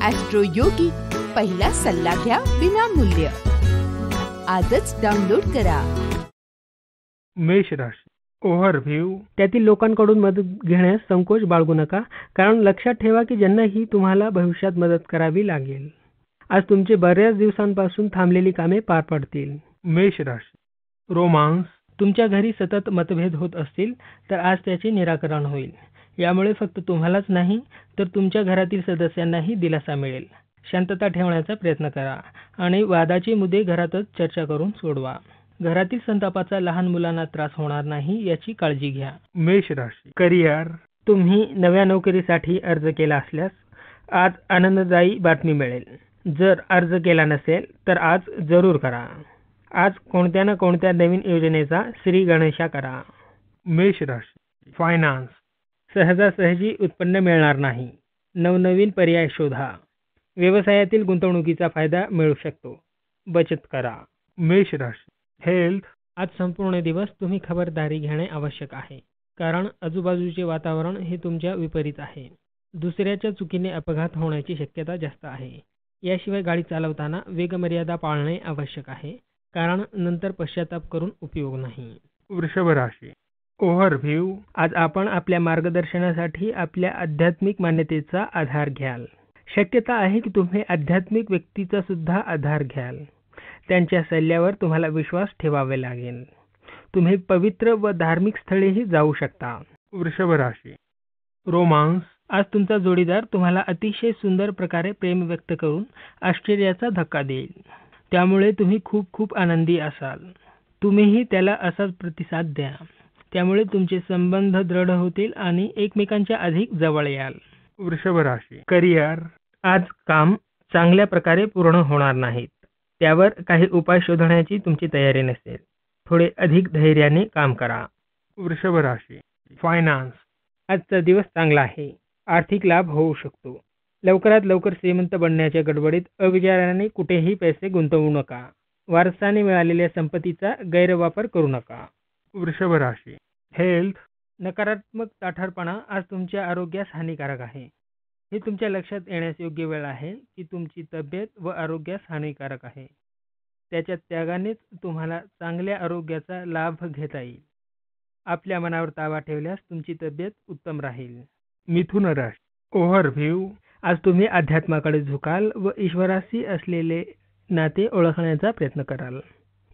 Austro योगी, पहिला सल्ला घ्या विनामूल्य. आजच डाउनलोड करा. मेष राशी. ओव्हरव्ह्यू. त्यातील लोकांकडून मदत घेण्यास संकोच बाळगू नका, कारण लक्षात ठेवा की ज्यांनाही तुम्हाला भविष्यात मदत करावी लागेल. आज तुमचे बऱ्याच दिवसांपासून थांबलेली कामे पार पडतील. मेष राशी. रोमांस. तुमच्या घरी सतत मतभेद होत असतील तर आज त्याचे निराकरण होईल. यामुळे फक्त तुम्हालाच नाही तर तुमच्या घरातील सदस्यांनाही दिलासा मिळेल. शांतता ठेवण्याचा प्रयत्न करा आणि वादाचे मुद्दे घरातच चर्चा करून सोडवा. घरातील संतापाचा लहान मुलांना त्रास होणार नाही याची काळजी घ्या. मेष राशी. करिअर. तुम्ही नव्या नोकरीसाठी अर्ज केला असल्यास आज आनंददायी बातमी मिळेल. जर अर्ज केला नसेल तर आज जरूर करा. आज कोणत्या ना कोणत्या नवीन योजनेचा श्री गणेशा करा. मेष राशी. फायनान्स. सहजासहजी उत्पन्न मिळणार नाही. नवनवीन पर्याय शोधा. व्यवसायातील गुंतवणुकीचा फायदा मिळू शकतो. बचत करा. मेष राशी. हेल्थ. आज संपूर्ण दिवस तुम्ही खबरदारी घेणे आवश्यक आहे, कारण आजूबाजूचे वातावरण हे तुमच्या विपरीत आहे. दुसऱ्याच्या चुकीने अपघात होण्याची शक्यता जास्त आहे. याशिवाय गाडी चालवताना वेगमर्यादा पाळणे आवश्यक आहे, कारण नंतर पश्चाताप करून उपयोग नाही. वृषभ राशी. ओव्हरव्ह्यू. आज आपण आपल्या मार्गदर्शनासाठी आपल्या आध्यात्मिक मान्यतेचा आधार घ्याल. शक्यता आहे की तुम्ही आध्यात्मिक व्यक्तीचा सुद्धा आधार घ्याल. त्यांच्या सल्ल्यावर तुम्हाला विश्वास ठेवावे लागेल. तुम्ही पवित्र व धार्मिक स्थळेही जाऊ शकता. वृषभ राशी. रोमांस. आज तुमचा जोडीदार तुम्हाला अतिशय सुंदर प्रकारे प्रेम व्यक्त करून आश्चर्याचा धक्का देईल. त्यामुळे तुम्ही खूप खूप आनंदी असाल. तुम्हीही त्याला असाच प्रतिसाद द्या. त्यामुळे तुमचे संबंध दृढ होतील आणि एकमेकांच्या अधिक जवळ याल. वृषभ राशी. करिअर. आज काम चांगल्या प्रकारे पूर्ण होणार नाहीत. त्यावर काही उपाय शोधण्याची तुमची तयारी नसेल. थोडे अधिक धैर्याने काम करा. वृषभ राशी. फायनान्स. आजचा दिवस चांगला आहे. आर्थिक लाभ होऊ शकतो. लवकरात लवकर श्रीमंत बनण्याच्या गडबडीत अविचाराने कुठेही पैसे गुंतवू नका. वारसाने मिळालेल्या संपत्तीचा गैरवापर करू नका. वृषभ राशी. हेल्थ. नकारात्मक ताठरपणा आज तुमच्या आरोग्यास हानिकारक आहे. हे तुमच्या लक्षात येण्यास योग्य वेळ आहे की तुमची तब्येत व आरोग्यास हानिकारक आहे. त्याच्या त्यागानेच तुम्हाला चांगल्या आरोग्याचा लाभ घेता येईल. आपल्या मनावर ताबा ठेवल्यास तुमची तब्येत उत्तम राहील. मिथुन राशी. ओव्हरव्ह्यू. आज तुम्ही अध्यात्माकडे झुकाल व ईश्वराशी असलेले नाते ओळखण्याचा प्रयत्न कराल.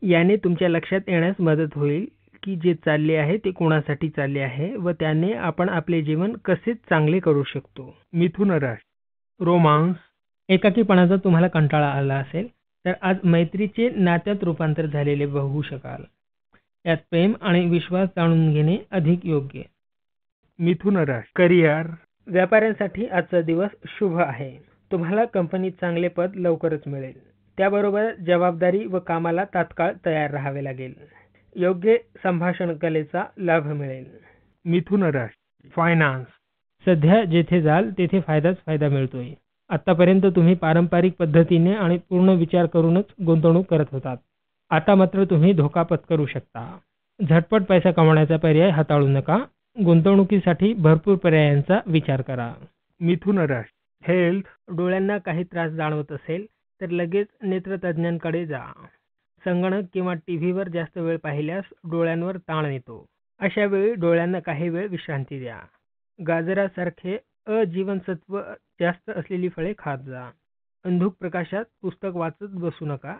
याने तुमच्या लक्षात येण्यास मदत होईल की जे चालले आहे ते कोणासाठी चालले आहे व त्याने आपण आपले जीवन कसे चांगले करू शकतो. मिथुन राशी. रोमांस. एकाकीपणाचा तुम्हाला कंटाळा आला असेल तर आज मैत्रीचे नात्यात रूपांतर झालेले बघू शकाल. यात प्रेम आणि विश्वास जाणून घेणे अधिक योग्य. मिथुन राशी. करिअर. व्यापाऱ्यांसाठी आजचा दिवस शुभ आहे. तुम्हाला कंपनीत चांगले पद लवकरच मिळेल. त्याबरोबर जबाबदारी व कामाला तात्काळ तयार राहावे लागेल. योग्य संभाषण कलेचा लाभ मिळेल. मिथुन राशी. फायनान्स. सध्या जेथे जाल तेथे फायदाच फायदा मिळतोय. आतापर्यंत तुम्ही पारंपरिक पद्धतीने आणि पूर्ण विचार करूनच गुंतवणूक करत होतात. आता मात्र तुम्ही धोका पत्करू शकता. झटपट पैसा कमवण्याचा पर्याय हाताळू नका. गुंतवणुकीसाठी भरपूर पर्यायांचा विचार करा. मिथुन राशी. हेल्थ. डोळ्यांना काही त्रास जाणवत असेल तर लगेच नेत्रतज्ञांकडे जा. संगणक किंवा टीव्हीवर जास्त वेळ पाहिल्यास डोळ्यांवर ताण येतो. अशा वेळी डोळ्यांना काही वेळ विश्रांती द्या. गाजरासारखे अजीवनसत्व जास्त असलेली फळे खात जा. अंधुक प्रकाशात पुस्तक वाचत बसू नका.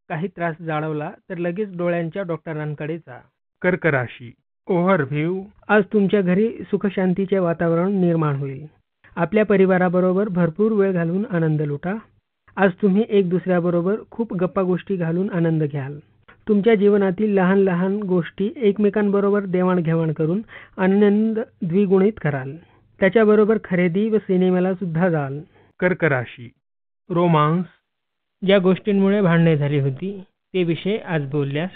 काही त्रास जाणवला तर लगेच डोळ्यांच्या डॉक्टरांकडे जा. कर्क राशी. ओव्हरव्ह्यू. आज तुमच्या घरी सुखशांतीचे वातावरण निर्माण होईल. आपल्या परिवाराबरोबर भरपूर वेळ घालवून आनंद लुटा. आज तुम्ही एक दुसऱ्याबरोबर खूप गप्पा गोष्टी घालून आनंद घ्याल. तुमच्या जीवनातील लहान लहान गोष्टी एकमेकांबरोबर देवाणघेवाण करून आनंद द्विगुणित कराल. त्याच्याबरोबर खरेदी व सिनेमाला सुद्धा जाल. कर्क राशी. रोमांस. ज्या गोष्टींमुळे भांडणे झाली होती ते विषय आज बोलल्यास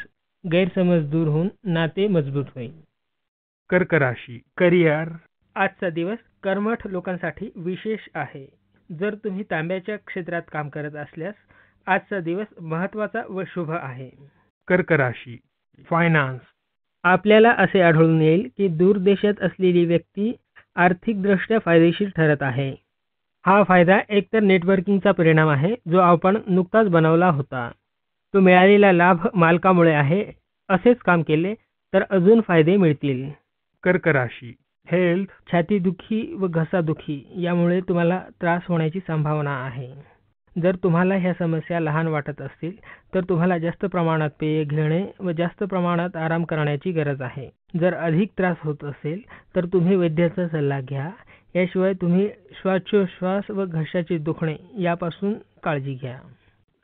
गैरसमज दूर होऊन नाते मजबूत होईल. कर्क राशी. करिअर. आजचा दिवस कर्मठ लोकांसाठी विशेष आहे. जर तुम्ही तांब्याच्या क्षेत्रात काम करत असल्यास आजचा दिवस महत्त्वाचा व शुभ आहे. कर्क राशी. फायनान्स. आपल्याला असे आढळून येईल की दूर देशात असलेली व्यक्ती आर्थिकदृष्ट्या फायदेशीर ठरत आहे. हा फायदा एकतर नेटवर्किंगचा परिणाम आहे, जो आपण नुकताच बनवला होता. तो मिळालेला लाभ मालकामुळे आहे. असेच काम केले तर अजून फायदे मिळतील. कर्क राशी हेल्थ, छातीदुखी व घसादुखी यामुळे तुम्हाला त्रास होण्याची संभावना आहे. जर तुम्हाला ह्या समस्या लहान वाटत असतील तर तुम्हाला जास्त प्रमाणात पेय घेणे व जास्त प्रमाणात आराम करण्याची गरज आहे. जर अधिक त्रास होत असेल तर तुम्ही वैद्याचा सल्ला घ्या. याशिवाय तुम्ही श्वासोच्छ्वास व घशाचे दुखणे यापासून काळजी घ्या.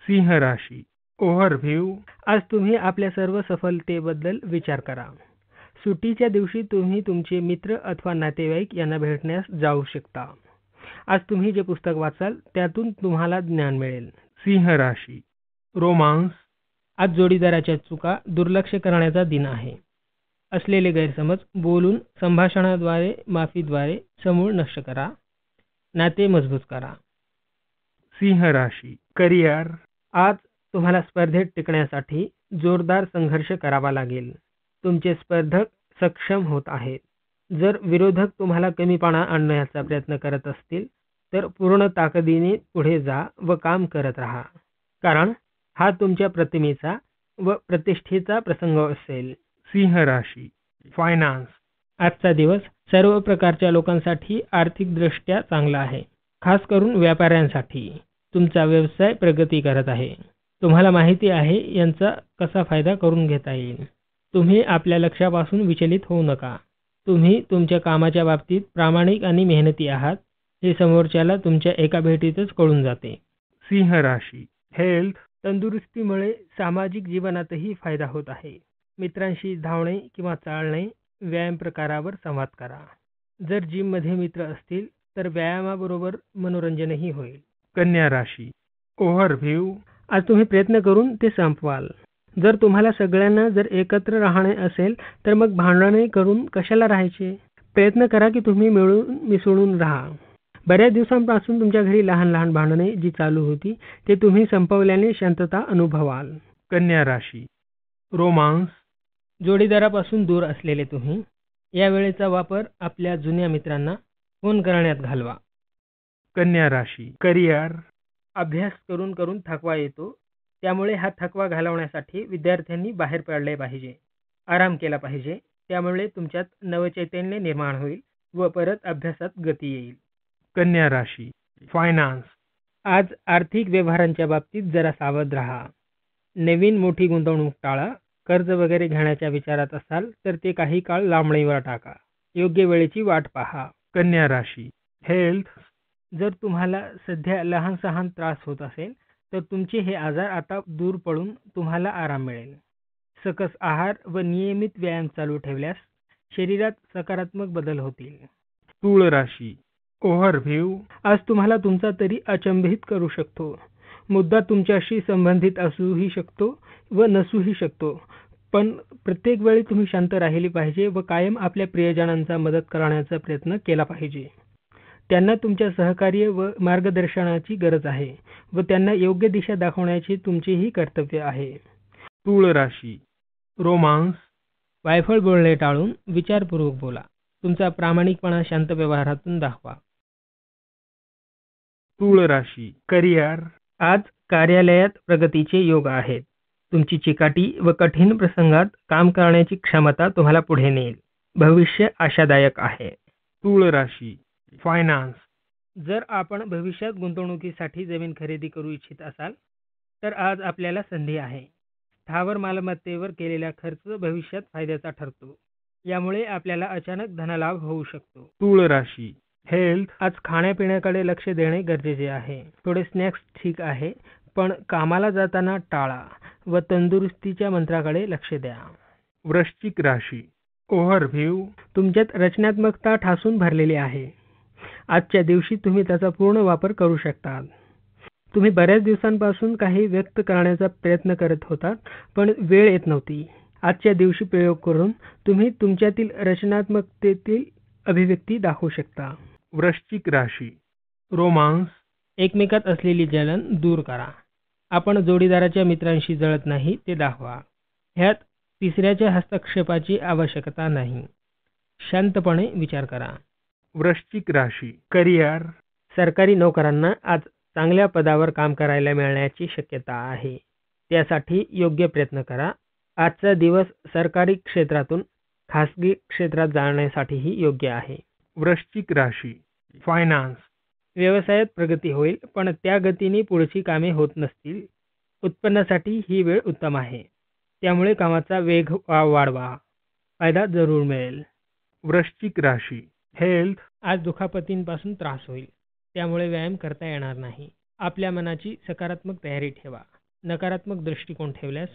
सिंह राशी ओव्हरव्ह्यू, आज तुम्ही आपल्या सर्व सफलतेबद्दल विचार करा. सुट्टीच्या दिवशी तुम्ही तुमचे मित्र अथवा नातेवाईक यांना भेटण्यास जाऊ शकता. आज तुम्ही जे पुस्तक वाचाल त्यातून तुम्हाला ज्ञान मिळेल. सिंह राशी रोमांस, आज जोडीदाराच्या चुका दुर्लक्ष करण्याचा दिन आहे. असलेले गैरसमज बोलून, संभाषणाद्वारे, माफीद्वारे समूळ नष्ट करा. नाते मजबूत करा. सिंह राशी करिअर, आज तुम्हाला स्पर्धेत टिकण्यासाठी जोरदार संघर्ष करावा लागेल. तुमचे स्पर्धक सक्षम होत आहेत. जर विरोधक तुम्हाला कमीपणा आणण्याचा प्रयत्न करत असतील तर पूर्ण ताकदीने पुढे जा व काम करत राहा, कारण हा तुमच्या प्रतिमेचा व प्रतिष्ठेचा प्रसंग असेल. सिंह राशी फायनान्स, आजचा दिवस सर्व प्रकारच्या लोकांसाठी आर्थिकदृष्ट्या चांगला आहे. खास करून व्यापाऱ्यांसाठी तुमचा व्यवसाय प्रगती करत आहे. तुम्हाला माहिती आहे यांचा कसा फायदा करून घेता येईल. तुम्ही आपल्या लक्ष्यापासून विचलित होऊ नका. तुम्ही तुमच्या कामाच्या बाबतीत प्रामाणिक आणि मेहनती आहात हे समोरच्याला तुमच्या एका भेटीतच कळून जाते. सिंह राशी हेल्थ, तंदुरुस्तीमुळे सामाजिक जीवनातही फायदा होत आहे. मित्रांशी धावणे किंवा चालणे, व्यायाम प्रकारावर संवाद करा. जर जिममध्ये मित्र असतील तर व्यायामाबरोबर मनोरंजनही होईल. कन्या राशी ओव्हरव्ह्यू, आज तुम्ही प्रयत्न करून ते संपवाल. जर तुम्हाला सगळ्यांना जर एकत्र राहणे असेल तर मग भांडणे करून कशाला राहायचे. प्रयत्न करा की तुम्ही मिळून मिसळून राहा. बऱ्याच दिवसांपासून तुमच्या घरी लहान लहान भांडणे जी चालू होती ते तुम्ही संपवल्याने शांतता अनुभवाल. कन्या राशी रोमांस, जोडीदारापासून दूर असलेले तुम्ही या वेळेचा वापर आपल्या जुन्या मित्रांना फोन करण्यात घालवा. कन्या राशी करिअर, अभ्यास करून करून थकवा येतो, त्यामुळे हा थकवा घालवण्यासाठी विद्यार्थ्यांनी बाहेर पडले पाहिजे, आराम केला पाहिजे. त्यामुळे तुमच्यात नवचैतन्य निर्माण होईल व परत अभ्यासात गती येईल. कन्या राशी फायनान्स, आज आर्थिक व्यवहारांच्या बाबतीत जरा सावध राहा. नवीन मोठी गुंतवणूक टाळा. कर्ज वगैरे घेण्याच्या विचारात असाल तर ते काही काळ लांबणीवर टाका. योग्य वेळेची वाट पहा. कन्या राशी हेल्थ, जर तुम्हाला सध्या लहान सहान त्रास होत असेल तर तुमचे हे आजार आता दूर पडून तुम्हाला आराम मिळेल. सकस आहार व नियमित व्यायाम चालू ठेवल्यास शरीरात सकारात्मक बदल होतील. तूळ राशी ओव्हरव्ह्यू, आज तुम्हाला तुमचा तरी अचंबित करू शकतो. मुद्दा तुमच्याशी संबंधित असूही शकतो व नसूही शकतो, पण प्रत्येक वेळी तुम्ही शांत राहिली पाहिजे व कायम आपल्या प्रियजनांचा मदत करण्याचा प्रयत्न केला पाहिजे. त्यांना तुमच्या सहकार्य व मार्गदर्शनाची गरज आहे व त्यांना योग्य दिशा दाखवण्याचे तुमचेही कर्तव्य आहे. तूळ राशी रोमांस, वायफळ बोलणे टाळून विचारपूर्वक बोला. तुमचा प्रामाणिकपणा शांत व्यवहारातून दाखवा. तूळ राशी करिअर, आज कार्यालयात प्रगतीचे योग आहेत. तुमची चिकाटी व कठीण प्रसंगात काम करण्याची क्षमता तुम्हाला पुढे नेईल. भविष्य आशादायक आहे. तूळ राशी फायनान्स, जर आपण भविष्यात गुंतवणुकीसाठी जमीन खरेदी करू इच्छित असाल तर आज आपल्याला संधी आहे. स्थावर मालमत्तेवर केलेला खर्च भविष्यात फायद्याचा ठरतो. यामुळे आपल्याला अचानक धनलाभ होऊ शकतो. तूळ राशी हेल्थ, आज खाण्यापिण्याकडे लक्ष देणे गरजेचे आहे. थोडे स्नॅक्स ठीक आहे, पण कामाला जाताना टाळा व तंदुरुस्तीच्या मंत्राकडे लक्ष द्या. वृश्चिक राशी ओव्हरव्ह्यू, तुमच्यात रचनात्मकता ठासून भरलेली आहे. आजच्या दिवशी तुम्ही त्याचा पूर्ण वापर करू शकता. तुम्ही बऱ्याच दिवसांपासून काही व्यक्त करण्याचा प्रयत्न करत होतात, पण वेळ येत नव्हती. आजच्या दिवशी प्रयोग करून तुम्ही तुमच्यातील रचनात्मकतेतील अभिव्यक्ती दाखवू शकता. वृश्चिक राशी रोमांस, एकमेकात असलेली जलन दूर करा. आपण जोडीदाराच्या मित्रांशी जळत नाही ते दाखवा. ह्यात तिसऱ्याच्या हस्तक्षेपाची आवश्यकता नाही. शांतपणे विचार करा. वृश्चिक राशी करिअर, सरकारी नोकरांना आज चांगल्या पदावर काम करायला मिळण्याची शक्यता आहे. त्यासाठी योग्य प्रयत्न करा. आजचा दिवस सरकारी क्षेत्रातून खासगी क्षेत्रात जाण्यासाठीही योग्य आहे. वृश्चिक राशी फायनान्स व्यवसायात प्रगती होईल, पण त्या गतीने पुढची कामे होत नसतील. उत्पन्नासाठी ही वेळ उत्तम आहे. त्यामुळे कामाचा वेग वाढवा. फायदा जरूर मिळेल. वृश्चिक राशी हेल्थ आज दुखापतींपासून त्रास होईल. त्यामुळे व्यायाम करता येणार नाही. आपल्या मनाची सकारात्मक तयारी ठेवा. नकारात्मक दृष्टिकोन ठेवल्यास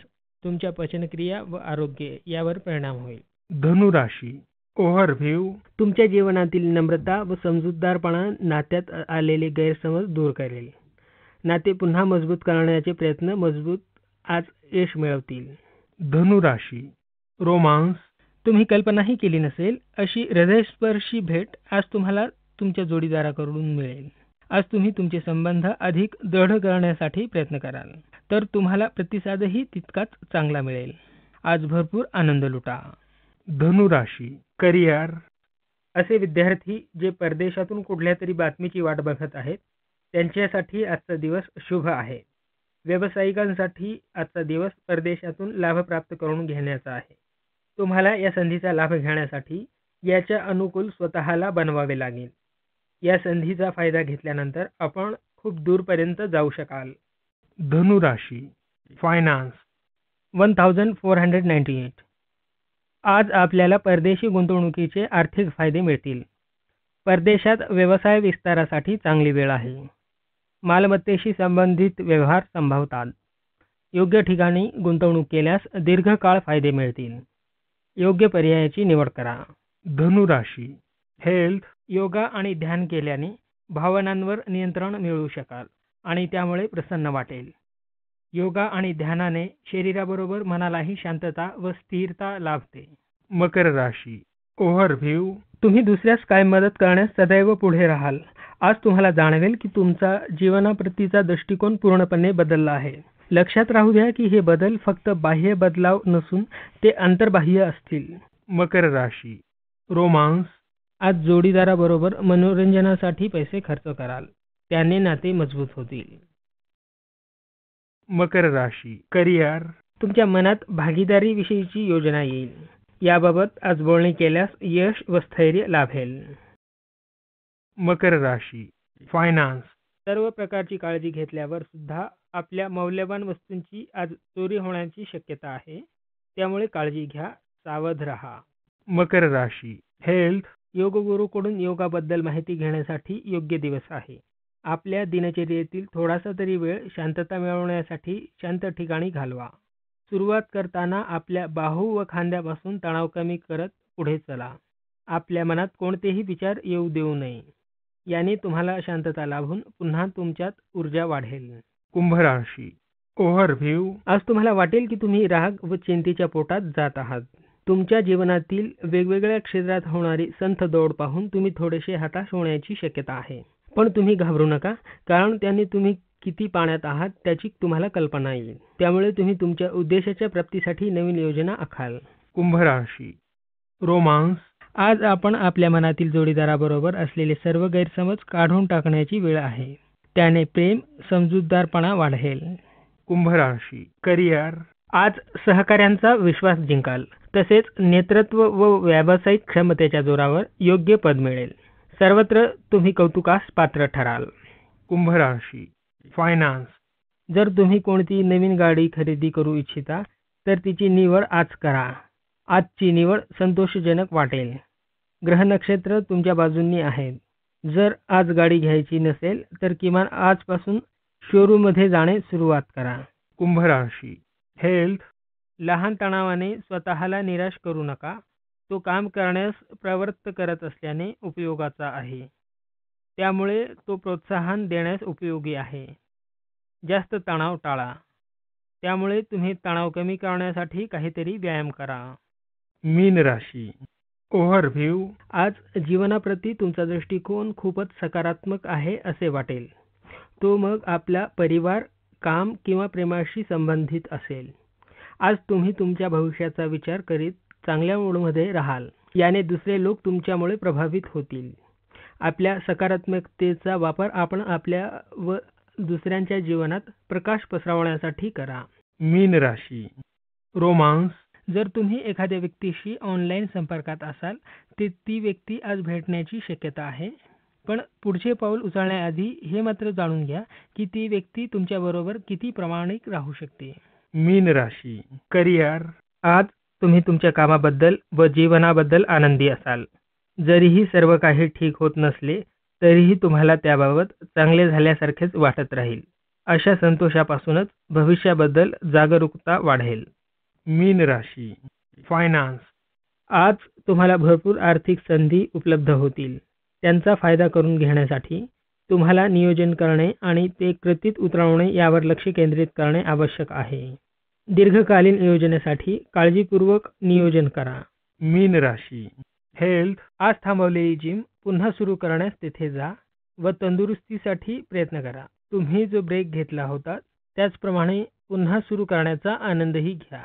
तुमच्या पचनक्रिया व आरोग्य यावर परिणाम होईल. धनुराशी ओव्हरव्ह्यू तुमच्या जीवनातील नम्रता व समजूतदारपणा नात्यात आलेले गैरसमज दूर करेल. नाते पुन्हा मजबूत करण्याचे प्रयत्न मजबूत आज यश मिळवतील. धनुराशी रोमांस तुम्ही कल्पनाही केली नसेल अशी हृदयस्पर्शी भेट आज तुम्हाला तुमच्या जोडीदाराकडून मिळेल. आज तुम्ही तुमचे संबंध अधिक दृढ करण्यासाठी प्रयत्न कराल, तर तुम्हाला प्रतिसादही तितकाच चांगला मिळेल. आज भरपूर आनंद लुटा. धनुराशी करिअर असे विद्यार्थी जे परदेशातून कुठल्या तरी बातमीची वाट बघत आहेत त्यांच्यासाठी आजचा दिवस शुभ आहे. व्यावसायिकांसाठी आजचा दिवस परदेशातून लाभ प्राप्त करून घेण्याचा आहे. तुम्हाला या संधीचा लाभ घेण्यासाठी याच्या अनुकूल स्वतःला बनवावे लागेल. या संधीचा फायदा घेतल्यानंतर आपण खूप दूरपर्यंत जाऊ शकाल. धनुराशी फायनान्स 1498 आज आपल्याला परदेशी गुंतवणुकीचे आर्थिक फायदे मिळतील. परदेशात व्यवसाय विस्तारासाठी चांगली वेळ आहे. मालमत्तेशी संबंधित व्यवहार संभवतात. योग्य ठिकाणी गुंतवणूक केल्यास दीर्घकाळ फायदे मिळतील. योग्य पर्यायाची निवड करा. धनुराशी हेल्थ योगा आणि ध्यान केल्याने भावनांवर नियंत्रण मिळवू शकाल आणि त्यामुळे प्रसन्न वाटेल. योगा आणि ध्यानाने शरीराबरोबर मनालाही शांतता व स्थिरता लाभते. मकर राशी ओव्हरव्ह्यू तुम्ही दुसऱ्यास काय मदत करण्यास सदैव पुढे राहाल. आज तुम्हाला जाणवेल की तुमचा जीवनाप्रतीचा दृष्टिकोन पूर्णपणे बदलला आहे. लक्षात राहू द्या की हे बदल फक्त बाह्य बदलाव नसून ते अंतर्बाह्य असतील. मकर राशी रोमांस आज जोडीदाराबरोबर मनोरंजनासाठी पैसे खर्च कराल. त्याने नाते मजबूत होतील. मकर राशी करिअर तुमच्या मनात भागीदारी विषयीची योजना येईल. याबाबत आज बोलणी केल्यास यश व स्थैर्य लाभेल. मकर राशी फायनान्स सर्व प्रकारची काळजी घेतल्यावर सुद्धा आपल्या मौल्यवान वस्तूंची आज चोरी होण्याची शक्यता आहे. त्यामुळे काळजी घ्या. सावध राहा. मकर राशी हेल्थ योगगुरूकडून योगाबद्दल माहिती घेण्यासाठी योग्य दिवस आहे. आपल्या दिनचर्येतील थोडासा तरी वेळ शांतता मिळवण्यासाठी शांत ठिकाणी घालवा. सुरुवात करताना आपल्या बाहू व खांद्यापासून तणाव कमी करत पुढे चला. आपल्या मनात कोणतेही विचार येऊ देऊ नये. याने तुम्हाला शांतता लाभून पुन्हा तुमच्यात ऊर्जा वाढेल. कुंभ राशी ओव्हरव्ह्यू आज तुम्हाला वाटेल की तुम्ही राग व चिंतेच्या पोटात जात आहात. तुमच्या जीवनातील वेगवेगळ्या क्षेत्रात होणारी संथ दौड पाहून तुम्ही थोडेसे हताश होण्याची शक्यता आहे. पण तुम्ही घाबरू नका, कारण त्यांनी तुम्ही किती पाण्यात आहात त्याची तुम्हाला कल्पना येईल. त्यामुळे तुम्ही तुमच्या उद्देशाच्या प्राप्तीसाठी नवीन योजना आखाल. कुंभ राशी रोमांस आज आपण आपल्या मनातील जोडीदाराबरोबर असलेले सर्व गैरसमज काढून टाकण्याची वेळ आहे. त्याने प्रेम समजूतदारपणा वाढेल. कुंभ राशी करिअर आज सहकाऱ्यांचा विश्वास जिंकाल. तसेच नेतृत्व व व्यावसायिक क्षमतेच्या जोरावर योग्य पद मिळेल. सर्वत्र तुम्ही कौतुकास पात्र ठराल. कुंभ राशी फायनान्स जर तुम्ही कोणती नवीन गाडी खरेदी करू इच्छिता तर तिची निवड आज करा. आजची निवड संतोषजनक वाटेल. ग्रह नक्षत्र तुमच्या बाजूंनी आहेत. जर आज गाडी घ्यायची नसेल तर किमान आजपासून शोरूममध्ये जाणे सुरुवात करा. कुंभ राशी हेल्थ लहान तणावाने स्वतःला निराश करू नका. तो काम करण्यास प्रवृत्त करत असल्याने उपयोगाचा आहे. त्यामुळे तो प्रोत्साहन देण्यास उपयोगी आहे. जास्त तणाव टाळा. त्यामुळे तुम्ही तणाव कमी करण्यासाठी काहीतरी व्यायाम करा. मीन राशी ओव्हरव्ह्यू आज जीवनाप्रती तुमचा दृष्टिकोन खूपच सकारात्मक आहे असे वाटेल. तो मग आपला परिवार, काम किंवा प्रेमाशी संबंधित असेल. आज तुम्ही तुमच्या भविष्याचा विचार करीत चांगल्या मूडमध्ये राहाल. याने दुसरे लोक तुमच्यामुळे प्रभावित होतील. आपल्या सकारात्मकतेचा वापर आपण आपल्या व दुसऱ्यांच्या जीवनात प्रकाश पसरवण्यासाठी करा. मीन राशी रोमांस, जर तुम्ही एखाद्या व्यक्तीशी ऑनलाईन संपर्कात असाल तर ती व्यक्ती आज भेटण्याची शक्यता आहे. पण पुढचे पाऊल उचलण्याआधी हे मात्र जाणून घ्या की ती व्यक्ती तुमच्याबरोबर किती प्रामाणिक राहू शकते. मीन राशी करिअर, आज तुम्ही तुमच्या कामाबद्दल व जीवनाबद्दल आनंदी असाल. जरीही सर्व काही ठीक होत नसले तरीही तुम्हाला त्याबाबत चांगले झाल्यासारखेच वाटत राहील. अशा संतोषापासूनच भविष्याबद्दल जागरूकता वाढेल. मीन राशी फायनान्स, आज तुम्हाला भरपूर आर्थिक संधी उपलब्ध होतील. त्यांचा फायदा करून घेण्यासाठी तुम्हाला नियोजन करणे आणि ते कृतीत उतरवणे यावर लक्ष केंद्रित करणे आवश्यक आहे. दीर्घकालीन नियोजनासाठी काळजीपूर्वक नियोजन करा. मीन राशी हेल्थ, आज थांबवलेली जिम पुन्हा सुरू करण्यास तेथे जा व तंदुरुस्तीसाठी प्रयत्न करा. तुम्ही जो ब्रेक घेतला होता त्याचप्रमाणे पुन्हा सुरू करण्याचा आनंदही घ्या.